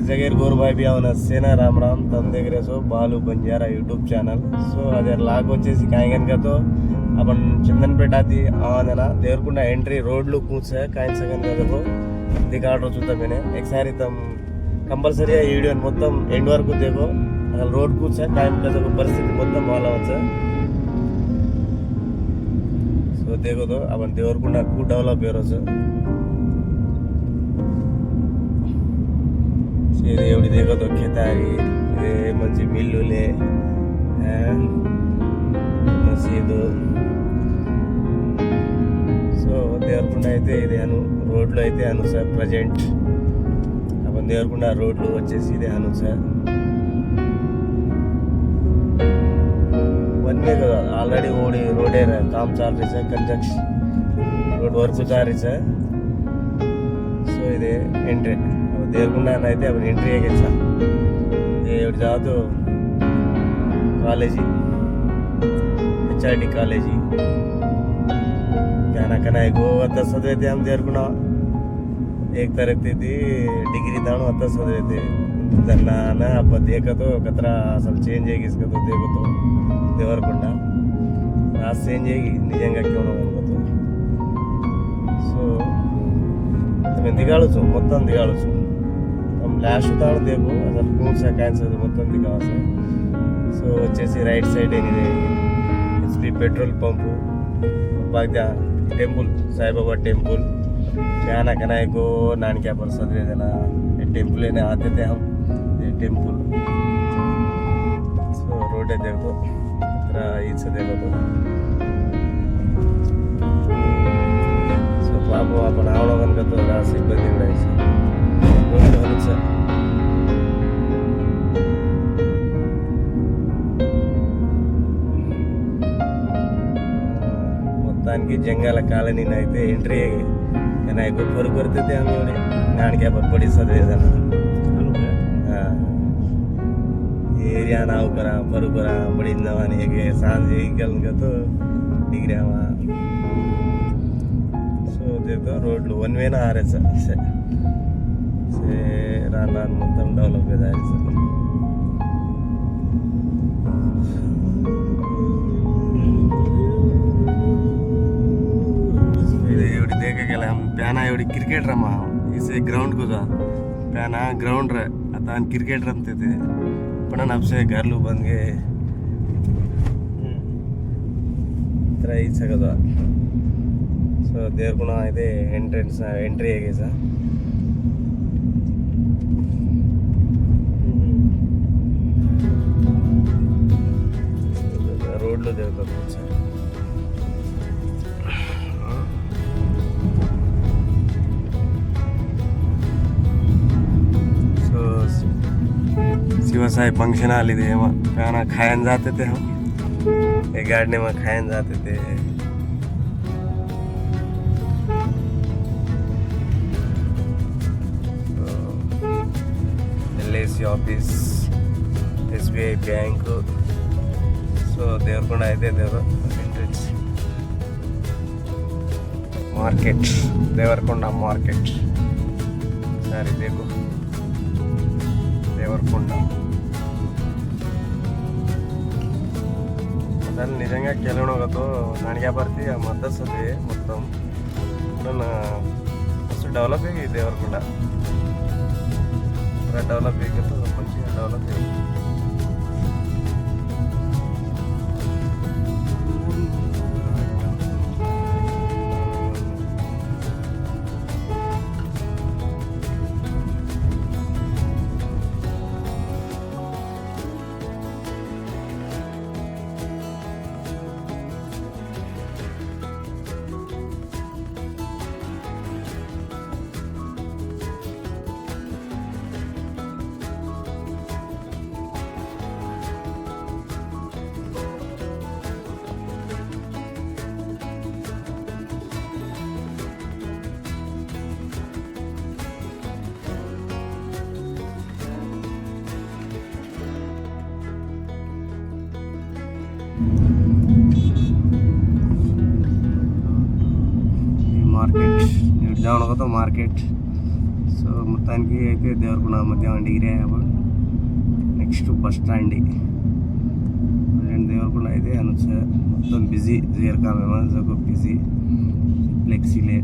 जगह गोर भाई भी आवना सेना राम राम तम देख रहे सो बालू Banjara YouTube channel so other लाग వచ్చేసి కాయగన్ तो अपन चंदनपेट आती आना देवरकुंडा एंट्री रोड लुक पूछ है काइन सेकंड का देखो दिखा रहा చూద్దాం मैंने एक सारी तम कंपलसरी ఈ వీడియో మొత్తం ఎండ్ వరకు देखो अगर रोड पूछ है टाइम का देखो परिस्थिति మొత్తం वाला వచ్చే सो देखो तो अपन देवरकुंडा को डेवलप हो रहा है ये एवढी देखो तो खेतारी ये मंची मिल्लुले मसीदु सो देवरकुंडा అయితే ఇది అను రోడ్ లో అయితే అను సార్ ప్రెజెంట్ अपन देवरकुंडा रोड లో వచ్చేసి ఇది అను సార్ बनने का ऑलरेडी ओडी रोड है काम चल रही है कंस्ट्रक्शन रोड वर्क जा रही है सो ఇది एंट्री देवरकुंडा అయితే अपन एंट्री है सर ये जातो कॉलेजी HRD कॉलेजी क्या ना कना गो आता सदवते हम देवरकुंडा एक तरह थी डिग्री दाणु आता सदवते दन्ना ना अब देखा तो कतरा असल चेंज है इसका तो देखो तो देवरकुंडा आज चेंज है निजंगा क्यों ना तो सो तुम्हें दिखाड़ो మొత్తం दिखाड़ो हम लास्ट उतार देखो असल कौन सा कैंसर మొత్తం दिखावा से सो వచ్చేసి రైట్ సైడ్ ఏనిదే HP पेट्रोल पंप बागदा टेंपल साई बाबा टेंपल क्या ना कना को नान क्या पर सदरे देना ये टेंपल लेने आते थे हम ये टेंपल सो रोड है देखो इतना इसे देखो तो सो बाबू अपन आवलोकन का तो रास इब्बंदी उड़ाई से रोड होने से మొత్తానికి జంగాల కాలనీని అయితే ఎంట్రీ కానీ ఎక్కువ పొరుగు కొరితే ఆమె నాన్నకి అప్పుడు పడి చదివేదన్న एरिया नाव करा परू करा बड़ी नवानी के सांझ गल तो डिग्री आवा सो देखो रोड वन वे ना आ रहे सर से रान रान మొత్తం डेवलप हो जा रही सर हम प्याना एवढी क्रिकेट रमा इसे ग्राउंड को जा प्याना ग्राउंड रहे आता क्रिकेट रमते थे पण अब से घर लू बन गए इतना ही सकता सो देवरकुंडा అయితే ఎంట్రన్స్ ఎంట్రీ है सर रोड లో देखो सर शिवसाई फंक्शन हाल थे खाना खायन जाते थे हम एक गाड़ी में खायन जाते थे LIC office SBI bank so Deverakonda అయితే मार्केट देवरकुंडा मार्केट सारी देखो देवरकुंडा असल निजंगा केलोणोगतो नाणग्या ಬರ್ತಿ ಮದ್ದಸದೆ ಮೊತ್ತಂ ನನ್ನ ಅಷ್ಟು ಡೆವಲಪ್ ಆಗಿ ದೇವರकुंडा ಡೆವಲಪ್ ಆಗಿತ್ತು ಮಂಚಿಗೆ ಡೆವಲಪ್ ಆಗಿ मार्केट जाओ तो मार्केट సో మొత్తానికి అయితే దేవరకొండ మధ్యాహ్నం డిగ్రీ అయ్యాము. Next bus stand present Devarakonda అయితే అనొచ్చు మొత్తం బిజీ జీరకామేమో జగ బిజీ ఫ్లెక్సీలే.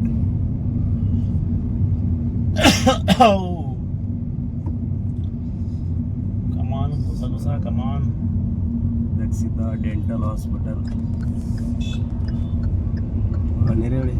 కమాన్ గుసగుసా కమాన్. Dakshita dental hospital. నీరేడి